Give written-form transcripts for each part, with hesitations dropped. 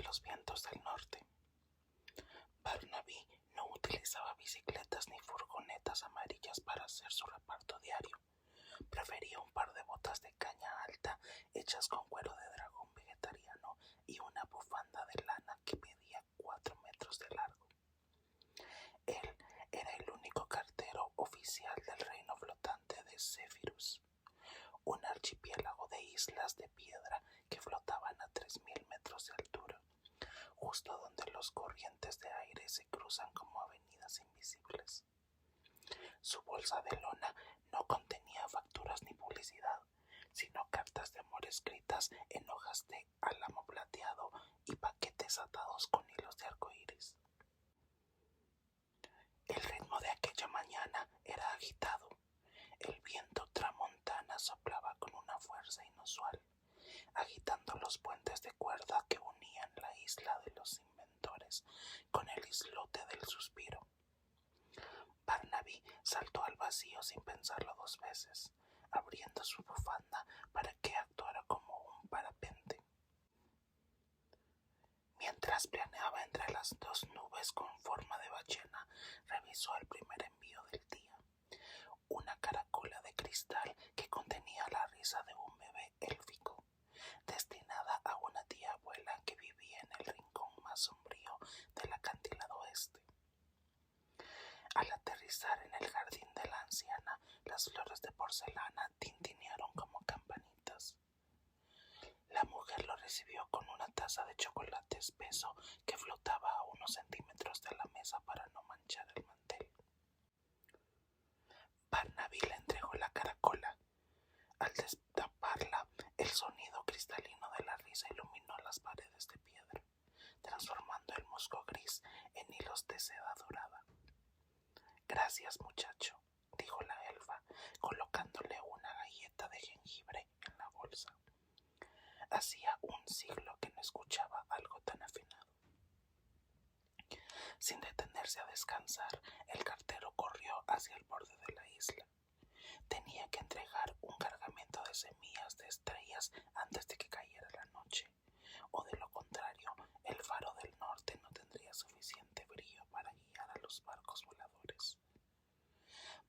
los vientos del norte. Barnaby no utilizaba bicicletas ni furgonetas amarillas para hacer su reparto diario. Prefería un par de botas de caña alta hechas con cuero de dragón vegetariano y una bufanda de lana que medía 4 metros de largo. Él era el único cartero oficial del reino flotante de Zephyrus, un archipiélago de islas de piedra que flotaban a 3000 metros de altura, justo donde los corrientes de aire se cruzan como avenidas invisibles. Su bolsa de lona no contenía facturas ni publicidad, sino cartas de amor escritas en hojas de álamo plateado y paquetes atados con hilos de arcoíris. El ritmo de aquella mañana era agitado. El viento tramontana soplaba con una fuerza inusual, agitando los puentes de cuerda que unían la isla de los inventores con el islote del suspiro. Barnaby saltó al vacío sin pensarlo 2 veces, abriendo su bufanda para que actuara como un parapente. Mientras planeaba entre las 2 nubes con forma de ballena, revisó el primer envío del día. Una caracola de cristal que contenía la risa de un bebé élfico, destinada a una tía abuela que vivía en el rincón más sombrío del acantilado oeste. Al aterrizar en el jardín de la anciana, las flores de porcelana tintinearon como campanitas. La mujer lo recibió con una taza de chocolate espeso que flotaba a unos centímetros de la mesa para no manchar el mantel. Barnaby le entregó la caracola. Al destaparla, el sonido cristalino de la risa iluminó las paredes de piedra, transformando el musgo gris en hilos de seda dorada. «Gracias, muchacho», dijo la elfa, colocándole una galleta de jengibre en la bolsa. Hacía un siglo que no escuchaba algo tan afinado. Sin detenerse a descansar, el cartero corrió hacia el borde de la isla. Tenía que entregar un cargamento de semillas de estrellas antes de que cayera la noche, o de lo contrario, el faro del norte no tendría suficiente brillo para guiar a los barcos voladores.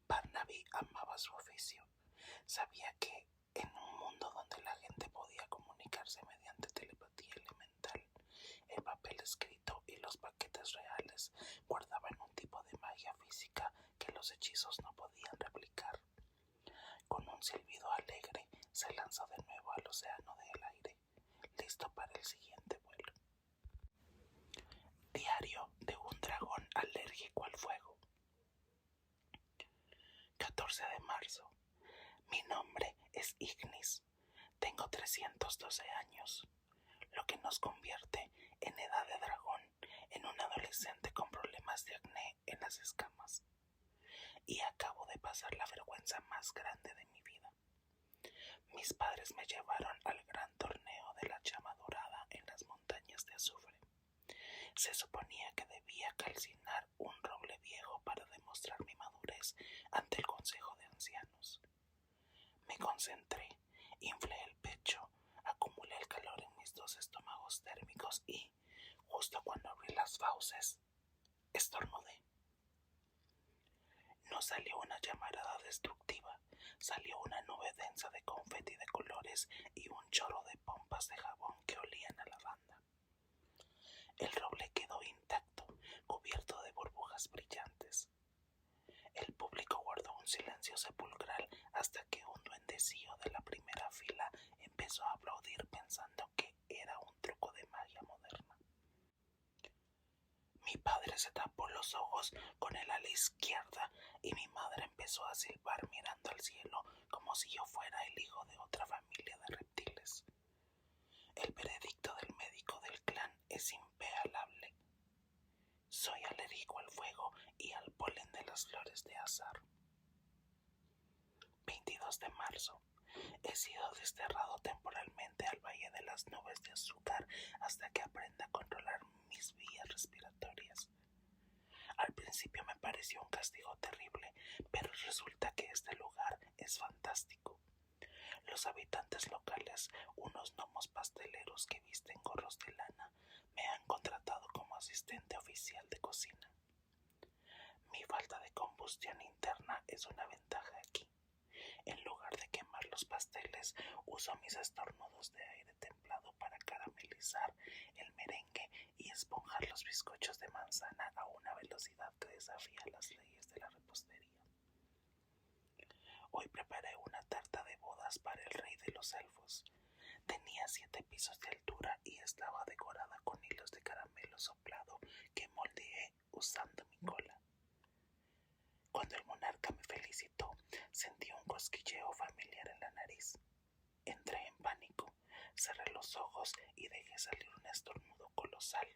Barnaby amaba su oficio. Sabía que en un mundo donde la gente podía comunicarse mediante telepatía elemental, el papel escrito y los paquetes reales guardaban un tipo de magia física que los hechizos no podían replicar. Con un silbido alegre, se lanzó de nuevo al océano del aire, listo para el siguiente vuelo. Diario de un dragón alérgico al fuego. 14 de marzo. Mi nombre es Ignis. Tengo 312 años, lo que nos convierte en edad de dragón en un adolescente con problemas de acné en las escamas. Y acabo de pasar la vergüenza más grande de mi vida. Mis padres me llevaron al gran torneo de la llama dorada en las montañas de azufre. Se suponía que debía calcinar un roble viejo para demostrar mi madurez ante el consejo de ancianos. Me concentré, inflé el pecho, acumulé el calor en mis 2 estómagos térmicos y, justo cuando abrí las fauces, estornudé. No salió una llamarada destructiva, salió una nube densa de confeti de colores y un chorro de pompas de jabón que olían a lavanda. El roble quedó intacto, cubierto de burbujas brillantes. El público guardó un silencio sepulcral hasta que un duendecillo de la primera fila empezó a aplaudir pensando que era un truco de magia moderna. Mi padre se tapó los ojos con el ala izquierda y mi madre empezó a silbar mirando al cielo como si yo fuera el hijo de otra familia de reptiles. El veredicto del médico del clan es impecable. Soy alérgico al fuego y al polen de las flores de azahar. 22 de marzo. He sido desterrado temporalmente al Valle de las Nubes de Azúcar hasta que aprenda a controlar mis vías respiratorias. Al principio me pareció un castigo terrible, pero resulta que este lugar es fantástico. Los habitantes locales, unos gnomos pasteleros que visten gorros de lana, Me han contratado como asistente oficial de cocina. Mi falta de combustión interna es una ventaja aquí. En lugar de quemar los pasteles, uso mis estornudos de aire templado para caramelizar el merengue y esponjar los bizcochos de manzana a una velocidad que desafía las leyes de la repostería. Hoy preparé una tarta de bodas para el rey de los elfos. Tenía 7 pisos de altura y estaba decorada con hilos de caramelo soplado que moldeé usando mi cola. Cuando el monarca me felicitó, sentí un cosquilleo familiar en la nariz. Entré en pánico, cerré los ojos y dejé salir un estornudo colosal.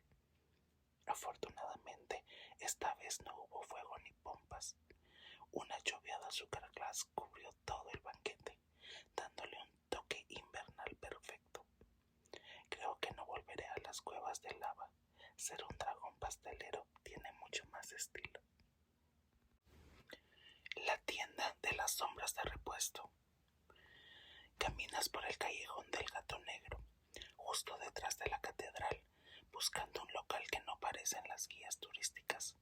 Afortunadamente, esta vez no hubo fuego ni pompas. Una lluvia de azúcar glass cubrió todo el banquete, dándole un toque invernal perfecto. Creo que no volveré a las cuevas de lava. Ser un dragón pastelero tiene mucho más estilo. La tienda de las sombras de repuesto. Caminas por el callejón del Gato Negro, justo detrás de la catedral, buscando un local que no aparece en las guías turísticas.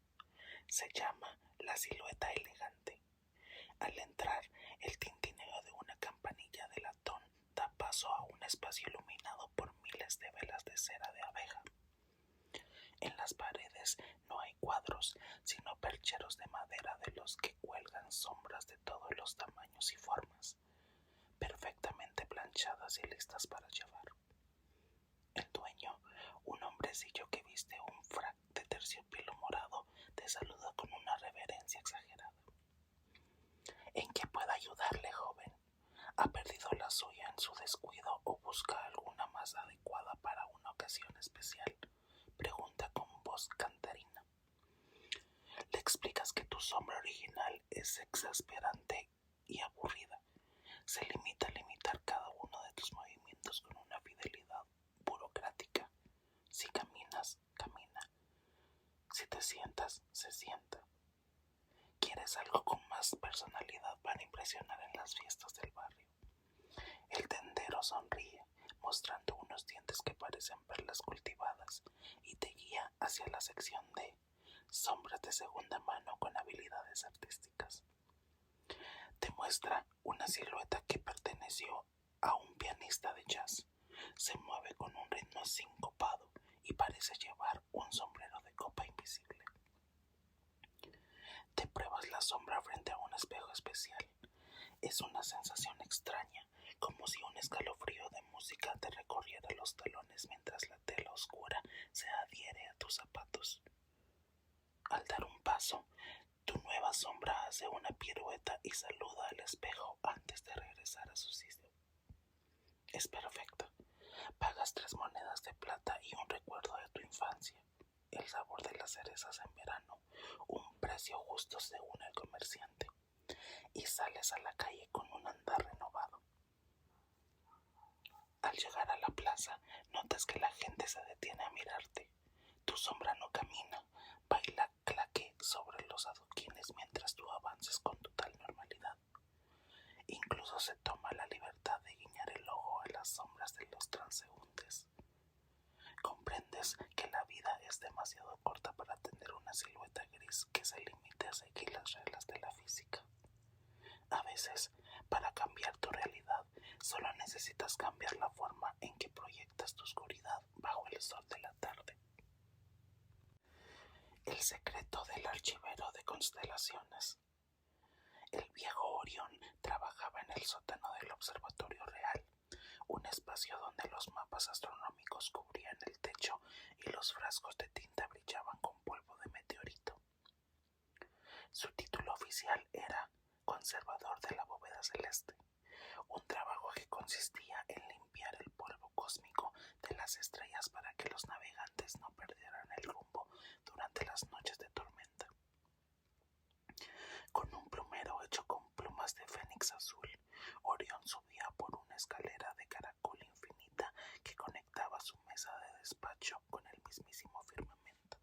Se llama La Silueta Elegante. Al entrar, el tintineo de una campanilla de latón da paso a un espacio iluminado por miles de velas de cera de abeja. En las paredes no hay cuadros, sino percheros de madera de los que cuelgan sombras de todos los tamaños y formas, perfectamente planchadas y listas para llevar. El dueño, un hombrecillo que viste un frac de terciopelo morado, te saluda con una reverencia exagerada. ¿En qué puedo ayudarle, joven? ¿Ha perdido la suya en su descuido o busca alguna más adecuada para una ocasión especial? Pregunta con voz cantarina. Le explicas que tu sombra original es exasperante y aburrida. Se limita a limitar cada uno de tus movimientos con una fidelidad burocrática. Si caminas, camina. Si te sientas, se sienta. ¿Quieres algo con más personalidad para impresionar en las fiestas del barrio? El tendero sonríe, mostrando unos dientes que parecen perlas cultivadas, y te guía hacia la sección de sombras de segunda mano con habilidades artísticas. Te muestra una silueta que perteneció a un pianista de jazz. Se mueve con un ritmo sincopado y parece llevar un sombrero de copa invisible. Te pruebas la sombra frente a un espejo especial. Es una sensación extraña, como si un escalofrío de música te recorriera los talones mientras la tela oscura se adhiere a tus zapatos. Al dar un paso, tu nueva sombra hace una pirueta y saluda al espejo antes de regresar a su sitio. Es perfecta. Pagas 3 monedas de plata y un recuerdo de tu infancia. El sabor de las cerezas en verano, un precio justo según el comerciante. Y sales a la calle con un andar renovado. Al llegar a la plaza, notas que la gente se detiene a mirarte. Tu sombra no camina, baila claqué sobre los adoquines mientras tú avances con total normalidad. Incluso se toma la libertad de guiñar el ojo a las sombras de los transeúntes. Comprendes que la vida es demasiado corta para tener una silueta gris que se limite a seguir las reglas de la física. A veces, para cambiar tu realidad, solo necesitas cambiar la forma en que proyectas tu oscuridad bajo el sol de la tarde. El secreto del archivero de constelaciones. El viejo Orión trabajaba en el sótano del Observatorio Real, un espacio donde los mapas astronómicos cubrían el techo y los frascos de tinta brillaban con polvo de meteorito. Su título oficial era conservador de la bóveda celeste, un trabajo que consistía en limpiar el polvo cósmico de las estrellas para que los navegantes no perdieran el rumbo durante las noches de tormenta. Con un plumero hecho con plumas de fénix azul, Orión subía por una escalera de caracol infinita que conectaba su mesa de despacho con el mismísimo firmamento.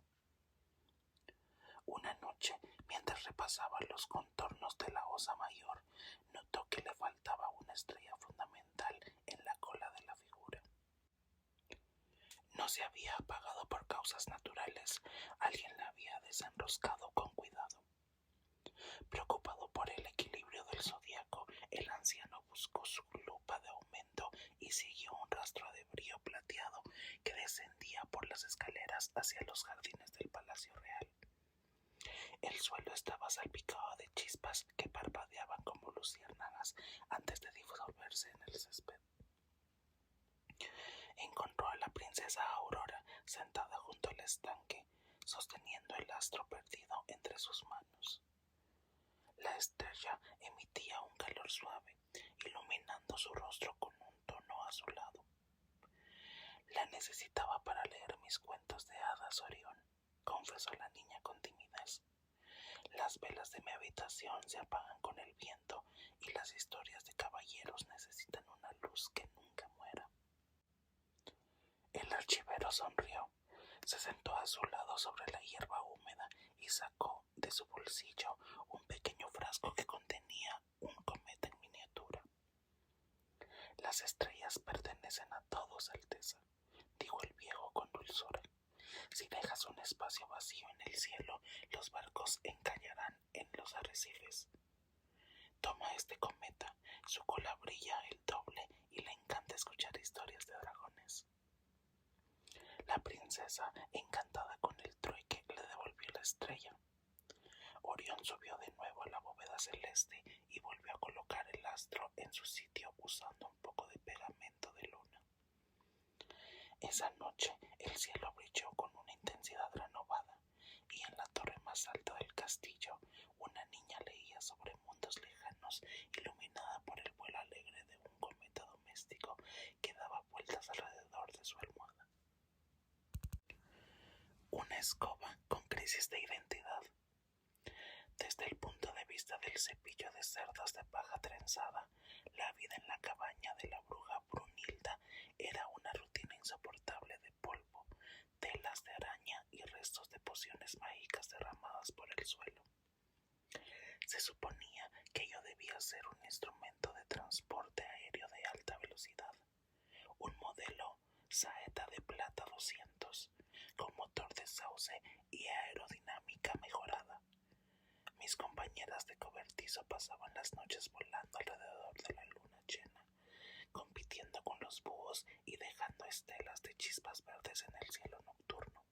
Una noche, mientras repasaba los contornos de la Osa Mayor, notó que le faltaba una estrella fundamental en la cola de la figura. No se había apagado por causas naturales. Alguien la había desenroscado con cuidado. Preocupado por el equilibrio del zodiaco, el anciano buscó su lupa de aumento y siguió un rastro de brillo plateado que descendía por las escaleras hacia los jardines del Palacio Real. El suelo estaba salpicado de chispas que parpadeaban como luciérnagas antes de disolverse en el césped. Encontró a la princesa Aurora sentada junto al estanque, sosteniendo el astro perdido entre sus manos. La estrella emitía un calor suave, iluminando su rostro con un tono azulado. La necesitaba para leer mis cuentos de hadas, Orión, confesó la niña con timidez. Las velas de mi habitación se apagan con el viento y las historias de caballeros necesitan una luz que nunca muera. El archivero sonrió, se sentó a su lado sobre la hierba húmeda y sacó de su bolsillo un pequeño frasco que contenía un cometa en miniatura. Las estrellas pertenecen a todos, Alteza, dijo el viejo con dulzura. Si dejas un espacio vacío en el cielo, los barcos encallarán en los arrecifes. Toma este cometa, su cola brilla el doble y le encanta escuchar historias de dragones. La princesa, encantada con el trueque, le devolvió la estrella. Orión subió de nuevo a la bóveda celeste y volvió a colocar el astro en su sitio usando un poco de pegamento de luna. Esa noche el cielo brilló con una intensidad renovada y en la torre más alta del castillo una niña leía sobre mundos lejanos iluminada por el vuelo alegre de un cometa doméstico que daba vueltas alrededor de su almohada. Una escoba con crisis de identidad. Desde el punto de vista del cepillo de cerdas de paja trenzada, la vida en la cabaña de la bruja Brunilda era una rutina insoportable de polvo, telas de araña y restos de pociones mágicas derramadas por el suelo. Se suponía que yo debía ser un instrumento de transporte aéreo de alta velocidad, un modelo Saeta de Plata 200, con motor de sauce y aerodinámica mejorada. Mis compañeras de cobertizo pasaban las noches volando alrededor de la luna llena, compitiendo con los búhos y dejando estelas de chispas verdes en el cielo nocturno.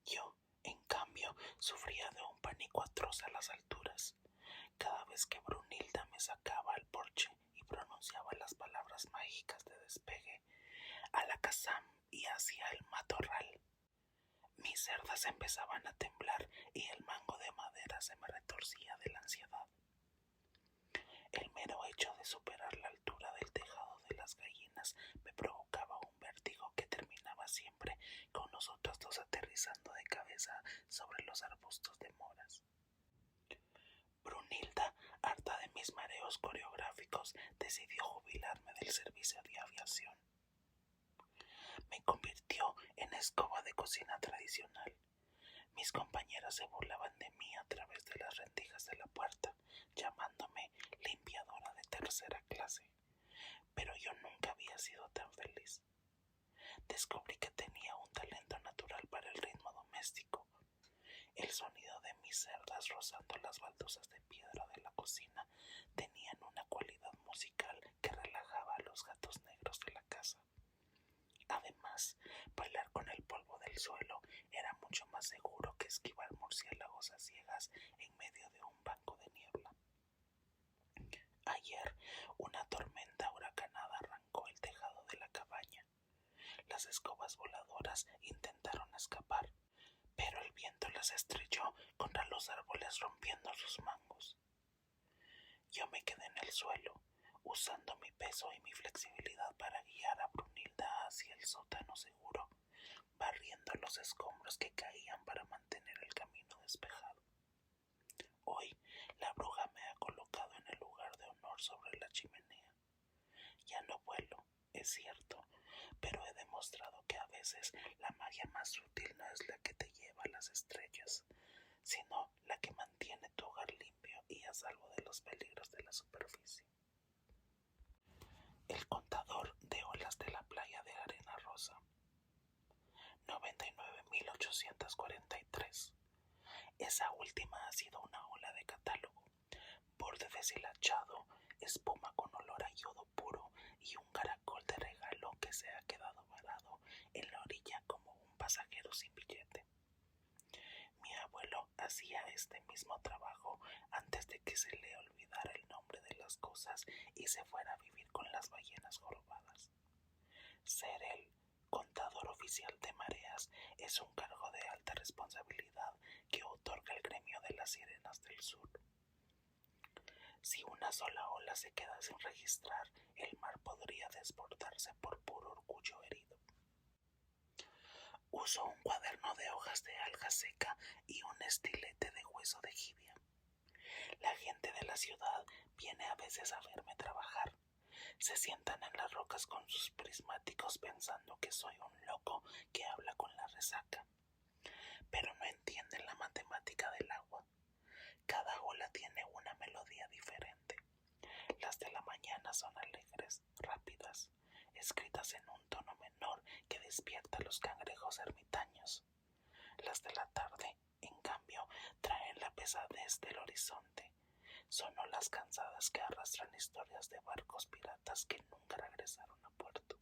Yo, en cambio, sufría de un pánico atroz a las alturas. Cada vez que Brunilda me sacaba al porche y pronunciaba las palabras mágicas de despegue, Alakazam y hacia el matorral, mis cerdas empezaban a temblar y el mango de madera se me retorcía de la ansiedad. El mero hecho de superar la altura del tejado de las gallinas me provocaba un vértigo que terminaba siempre con nosotros dos aterrizando de cabeza sobre los arbustos de moras. Brunilda, harta de mis mareos coreográficos, decidió jubilarme del servicio de aviación. Me convirtió en escoba de cocina tradicional. Mis compañeras se burlaban de mí a través de las rendijas de la puerta, llamándome limpiadora de tercera clase. Pero yo nunca había sido tan feliz. Descubrí que tenía un talento natural para el ritmo doméstico. El sonido de mis cerdas rozando las baldosas de piedra de la cocina tenían una cualidad musical que relajaba a los gatos negros de la casa. Además, bailar con el polvo del suelo era mucho más seguro que esquivar murciélagos a ciegas en medio de un banco de niebla. Ayer, una tormenta huracanada arrancó el tejado de la cabaña. Las escobas voladoras intentaron escapar, pero el viento las estrelló contra los árboles rompiendo sus mangos. Yo me quedé en el suelo, usando mi peso y mi flexibilidad para guiar a Brunilda hacia el sótano seguro, barriendo los escombros que caían para mantener el camino despejado. Hoy, la bruja me ha colocado en el lugar de honor sobre la chimenea. Ya no vuelo, es cierto, pero he demostrado que a veces la magia más útil no es la que te lleva a las estrellas, sino la que mantiene tu hogar limpio y a salvo de los peligros de la superficie. El contador de olas de la playa de arena rosa. mismo trabajo antes de que se le olvidara el nombre de las cosas y se fuera a vivir con las ballenas jorobadas. Ser el contador oficial de mareas es un cargo de alta responsabilidad que otorga el gremio de las sirenas del sur. Si una sola ola se queda sin registrar, el mar podría desbordarse por puro orgullo herido. Uso un cuaderno de hojas de alga seca y un estilete de hueso de jibia. La gente de la ciudad viene a veces a verme trabajar. Se sientan en las rocas con sus prismáticos pensando que soy un loco que habla con la resaca. Pero no entienden la matemática del agua. Cada ola tiene una melodía diferente. Las de la mañana son alegres, rápidas, escritas en un tono menor que despierta a los cangrejos ermitaños. Las de la tarde, en cambio, traen la pesadez del horizonte. Son olas cansadas que arrastran historias de barcos piratas que nunca regresaron a puerto.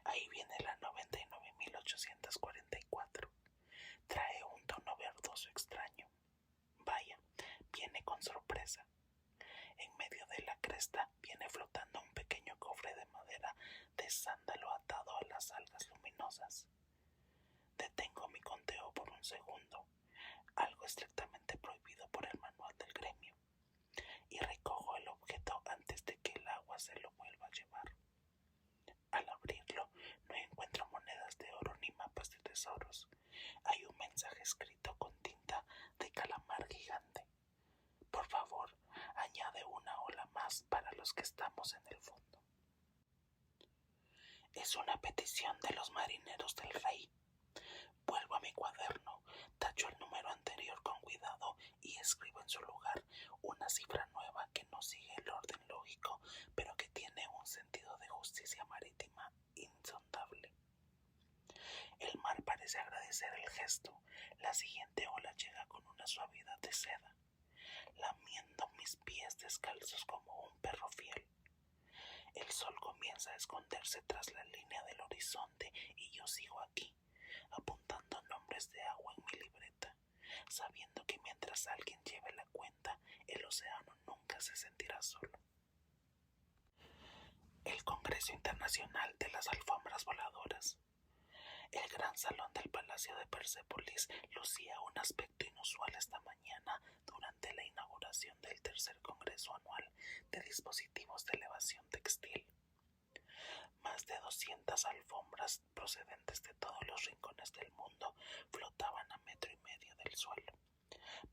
Ahí viene la 99.844. Trae un tono verdoso extraño. Vaya, viene con sorpresa. En medio de la cresta viene flotando un pequeño cofre de madera de sándalo atado a las algas luminosas. Detengo mi conteo por un segundo, algo estrictamente prohibido por el manual del gremio, y recojo el objeto antes de que el agua se lo vuelva a llevar. Al abrirlo, no encuentro monedas de oro ni mapas de tesoros. Hay un mensaje escrito con tinta de calamar gigante. Por favor, añade una ola más para los que estamos en el fondo. Es una petición de los marineros del rey. Vuelvo a mi cuaderno, tacho el número anterior con cuidado y escribo en su lugar una cifra nueva que no sigue el orden lógico, pero que tiene un sentido de justicia marítima insondable. El mar parece agradecer el gesto. La siguiente ola llega con una suavidad de seda, lamiendo mis pies descalzos como un perro fiel. El sol comienza a esconderse tras la línea del horizonte y yo sigo aquí, apuntando nombres de agua en mi libreta, sabiendo que mientras alguien lleve la cuenta, el océano nunca se sentirá solo. El Congreso Internacional de las Alfombras Voladoras. El gran salón del Palacio de Persépolis lucía un aspecto inusual esta mañana durante la inauguración del tercer Congreso Anual de Dispositivos de Elevación Textil. Más de 200 alfombras procedentes de todos los rincones del mundo flotaban a 1,5 metros del suelo,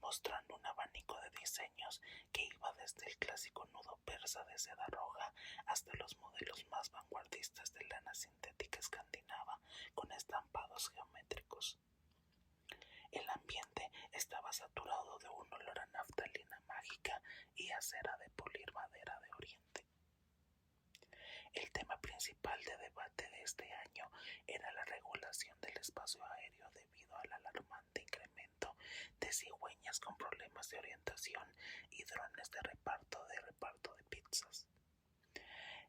mostrando un abanico de diseños que iba desde el clásico nudo persa de seda roja hasta los modelos más vanguardistas de lana sintética escandinava con estampados geométricos. El ambiente estaba saturado de un olor a naftalina mágica y a cera de pulir madera de Oriente. El tema principal de debate de este año era la regulación del espacio aéreo debido al alarmante incremento de cigüeñas con problemas de orientación y drones de reparto de pizzas.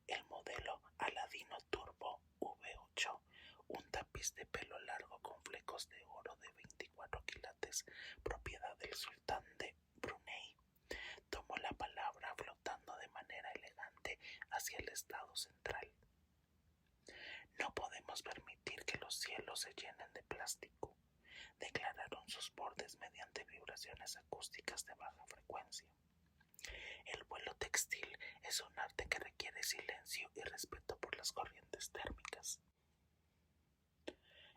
El modelo Aladino Turbo V8, un tapiz de pelo largo con flecos de oro de 24 quilates, propiedad del sultán de Brunei, tomó la palabra flotando de manera elegante hacia el estado central. No podemos permitir que los cielos se llenen de plástico, declararon sus bordes mediante vibraciones acústicas de baja frecuencia. El vuelo textil es un arte que requiere silencio y respeto por las corrientes térmicas.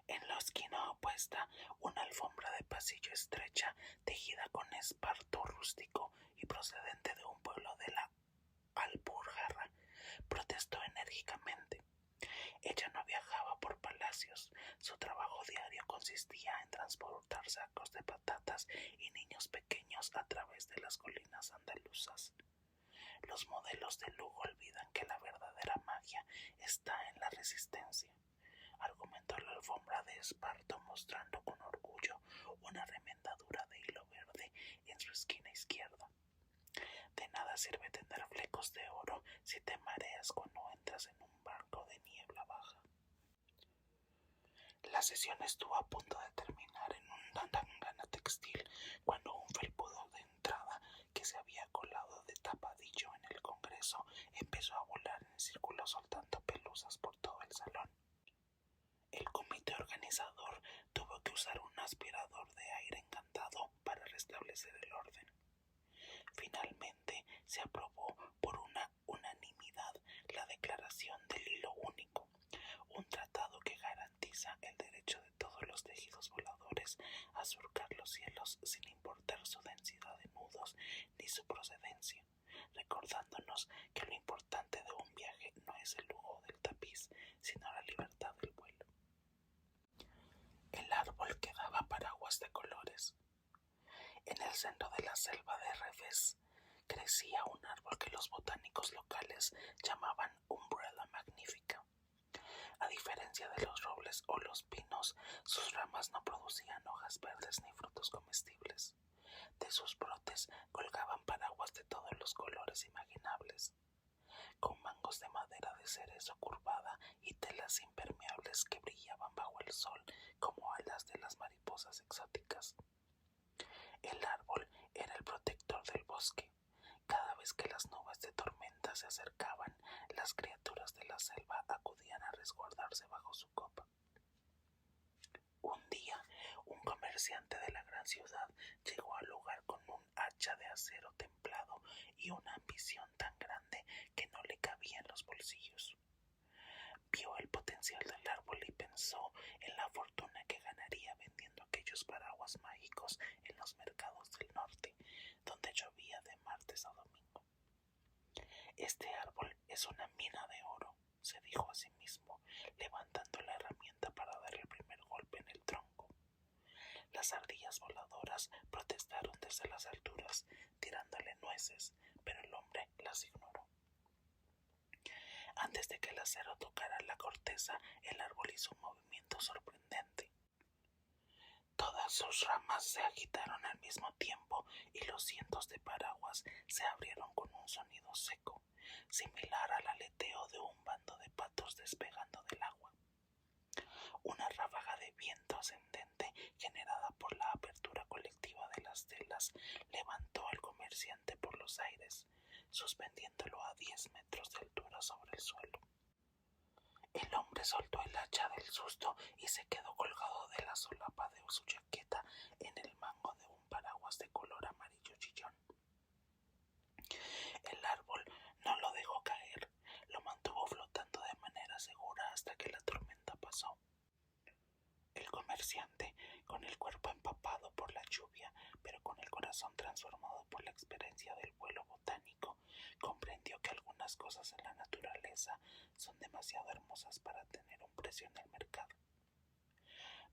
En la esquina opuesta, una alfombra de pasillo estrecha, tejida con esparto rústico y procedente de un pueblo de la Alpujarra, protestó enérgicamente. Ella no viajaba por palacios. Su trabajo diario consistía en transportar sacos de patatas y niños pequeños a través de las colinas andaluzas. Los modelos de lujo olvidan que la verdadera magia está en la resistencia, argumentó la alfombra de esparto, mostrando con orgullo una remendadura de hilo verde en su esquina izquierda. De nada sirve tener flecos de oro si te mareas cuando entras en un barco de niebla baja. La sesión estuvo a punto de terminar en un tangana textil cuando Mateo soltando pelusas por todo el salón. El comité organizador tuvo que usar un aspirador de aire encantado para restablecer el orden. Finalmente se aprobó por una unanimidad la Declaración del Hilo Único, un tratado que garantiza el derecho de todos los tejidos voladores a surcar los cielos sin importar su densidad de nudos ni su procedencia, recordándonos que lo importante de un viaje no es el lujo del tapiz, sino la libertad del vuelo. El árbol que daba paraguas de colores. En el centro de la selva de Revés crecía un árbol que los botánicos locales llamaban Umbrella Magnifica. A diferencia de los robles o los pinos, sus ramas no producían hojas verdes ni frutos comestibles. De sus brotes colgaban paraguas de todos los colores imaginables, con mangos de madera de cerezo curvada y telas impermeables que brillaban bajo el sol como alas de las mariposas exóticas. El árbol era el protector del bosque. Cada vez que las nubes de tormenta se acercaban, las criaturas de la selva acudían a resguardarse bajo su copa. Un día, un comerciante de la gran ciudad llegó al lugar con un hacha de acero templado y una ambición tan grande que no le cabía en los bolsillos. Vio el potencial del árbol y pensó en la fortuna que ganaría vendiendo aquellos paraguas mágicos en los mercados del norte, donde llovía de martes a domingo. Este árbol es una mina de oro, se dijo a sí mismo, levantando la herramienta para dar el primer golpe en el tronco. Las ardillas voladoras protestaron desde las alturas, tirándole nueces, pero el hombre las ignoró. Antes de que el acero tocara la corteza, el árbol hizo un movimiento sorprendente. Todas sus ramas se agitaron al mismo tiempo y los cientos de paraguas se abrieron con un sonido seco, similar al aleteo de un bando de patos despegando del agua. Una ráfaga de viento ascendente generada por la apertura colectiva de las telas levantó al comerciante por los aires, suspendiéndolo a 10 metros de altura sobre el suelo. El hombre soltó el hacha del susto y se quedó colgado de la solapa de su chaqueta en el mango de un paraguas de color amarillo chillón. El árbol no lo dejó caer, lo mantuvo flotando de manera segura hasta que la tormenta pasó. El comerciante, con el cuerpo empapado por la lluvia, pero con el corazón transformado por la experiencia del vuelo botánico, comprendió que algunas cosas en la naturaleza son demasiado hermosas para tener un precio en el mercado.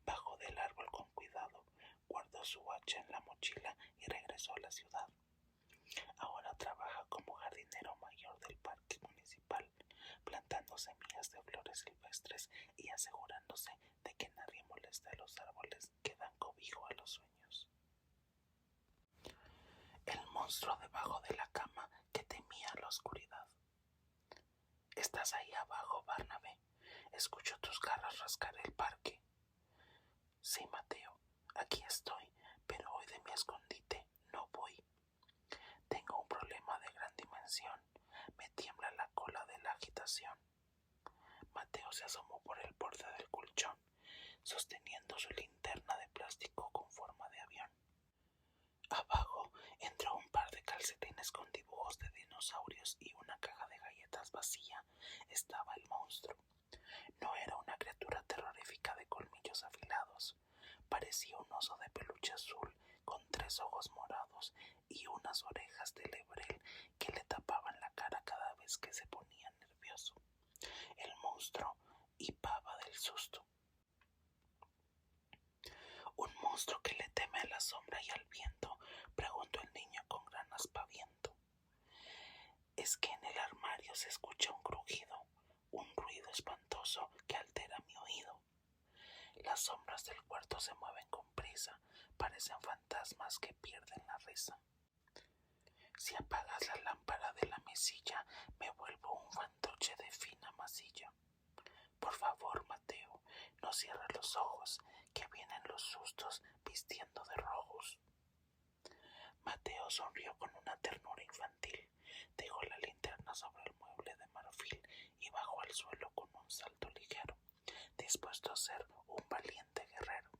Bajó del árbol con cuidado, guardó su hacha en la mochila y regresó a la ciudad. Ahora trabaja como jardinero mayor del parque municipal, plantando semillas de flores silvestres y asegurándose de que nadie moleste a los árboles que dan cobijo a los sueños. El monstruo debajo de la cama que temía la oscuridad. ¿Estás ahí abajo, Barnabé? Escucho tus garras rascar el parque. Sí, Mateo, aquí estoy, pero hoy de mi escondite no voy. Tengo un problema de gran dimensión. Me tiembla la cola de la agitación. Mateo se asomó por el borde del colchón, sosteniendo su linterna de plástico con forma de avión. Abajo entró un par de calcetines con dibujos de dinosaurios y una caja de galletas vacía. Estaba el monstruo. No era una criatura terrorífica de colmillos afilados. Parecía un oso de peluche azul con 3 ojos morados y unas orejas de lebrel que le tapaban la cara cada vez que se ponía nervioso. El monstruo hipaba del susto. ¿Un monstruo que le teme a la sombra y al viento?, preguntó el niño con gran aspaviento. Es que en el armario se escucha un crujido, un ruido espantoso que altera mi oído. Las sombras del cuarto se mueven con prisa, parecen fantasmas que pierden la risa. Si apagas la lámpara de la mesilla, me vuelvo un fantoche de fina masilla. Por favor, Mateo, no cierres los ojos, que vienen los sustos vistiendo de rojos. Mateo sonrió con una ternura infantil, dejó la linterna sobre el mueble de marfil y bajó al suelo con un salto ligero, dispuesto a ser un valiente guerrero.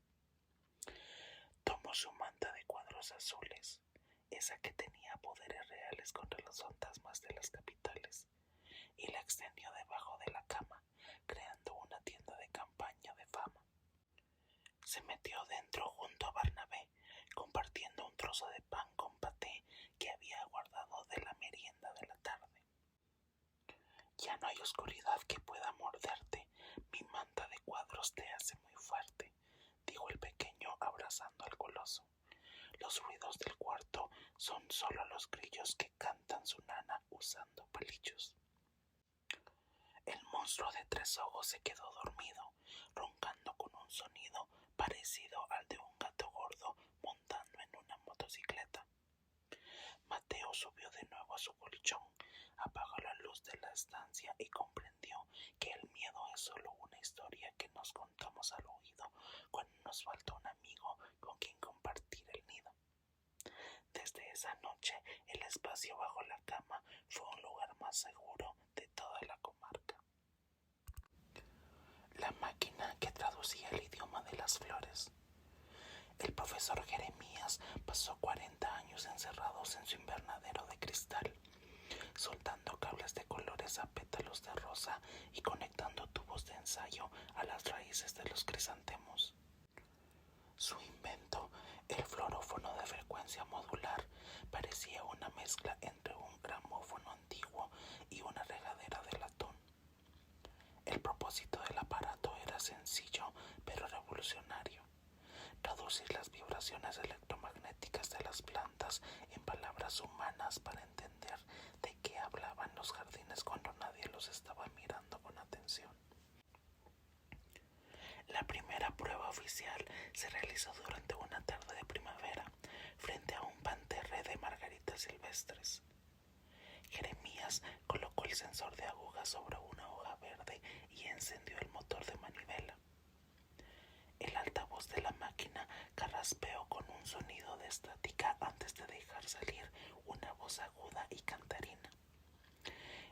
Tomó su manta de cuadros azules, esa que tenía poderes reales contra los fantasmas de las capitales, y la extendió debajo de la cama, creando una tienda de campaña de fama. Se metió dentro junto a Barnabé, compartiendo un trozo de pan con paté que había guardado de la merienda de la tarde. Ya no hay oscuridad que pueda morderte, mi manta de cuadros te hace muy fuerte, dijo el pequeño abrazando al coloso. Los ruidos del cuarto son solo los grillos que cantan su nana usando palillos. El monstruo de 3 ojos se quedó dormido, roncando con un sonido parecido al de un gato gordo montando en una motocicleta. Mateo subió de nuevo a su colchón, apagó la luz de la estancia y comprendió que el miedo es solo una historia que nos contamos al oído cuando nos falta un amigo con quien compartir el nido. Desde esa noche, el espacio bajo la cama fue un lugar más seguro de toda la comarca. La máquina que traducía el idioma de las flores. El profesor Jeremías pasó 40 años encerrados en su invernadero de cristal, soltando cables de colores a pétalos de rosa y conectando tubos de ensayo a las raíces de los crisantemos. Su invento, el fluorófono de frecuencia modular, parecía una mezcla entre un gramófono antiguo y una regadera de latón. El propósito del aparato era sencillo pero revolucionario: traducir las vibraciones electromagnéticas de las plantas en palabras humanas para entender de qué hablaban los jardines cuando nadie los estaba mirando con atención. La primera prueba oficial se realizó durante una tarde de primavera frente a un panterre de margaritas silvestres. Jeremías colocó el sensor de aguja sobre una hoja verde y encendió el motor de manivela. El altavoz de la máquina carraspeó con un sonido de estática antes de dejar salir una voz aguda y cantarina.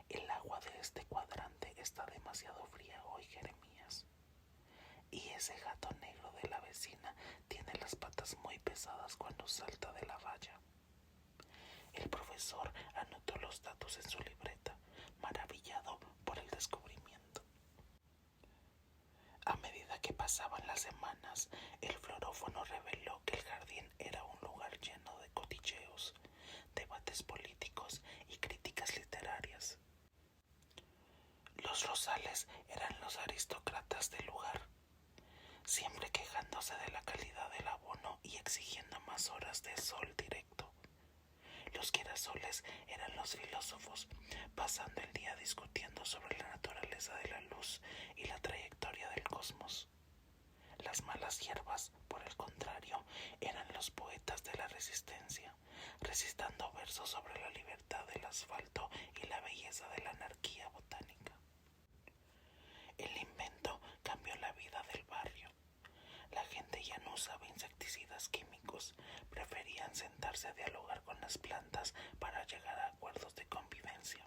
El agua de este cuadrante está demasiado fría hoy, Jeremías. Y ese gato negro de la vecina tiene las patas muy pesadas cuando salta de la valla. El profesor anotó los datos en su libreta, maravillado por el descubrimiento. A medida que pasaban las semanas, el fluorófono reveló que el jardín era un lugar lleno de cotilleos, debates políticos y críticas literarias. Los rosales eran los aristócratas del lugar, siempre quejándose de la calidad del abono y exigiendo más horas de sol directo. Los girasoles eran los filósofos, pasando el día discutiendo sobre la naturaleza de la luz y la trayectoria del cosmos. Las malas hierbas, por el contrario, eran los poetas de la resistencia, recitando versos sobre la libertad del asfalto y la belleza de la anarquía botánica. El invento cambió la vida del barrio. La gente ya no usaba insecticidas químicos, preferían sentarse a dialogar con las plantas para llegar a acuerdos de convivencia.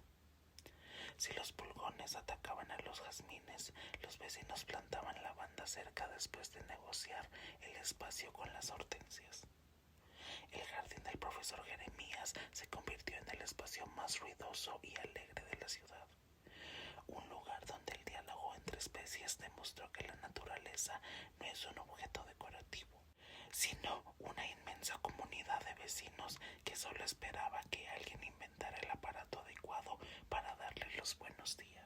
Si los pulgones atacaban a los jazmines, los vecinos plantaban lavanda cerca después de negociar el espacio con las hortensias. El jardín del profesor Jeremías se convirtió en el espacio más ruidoso y alegre de la ciudad. Un lugar donde el diálogo entre especies demostró que la naturaleza no es un objeto decorativo, sino una inmensa comunidad de vecinos que solo esperaba que alguien inventara el aparato adecuado para darle los buenos días.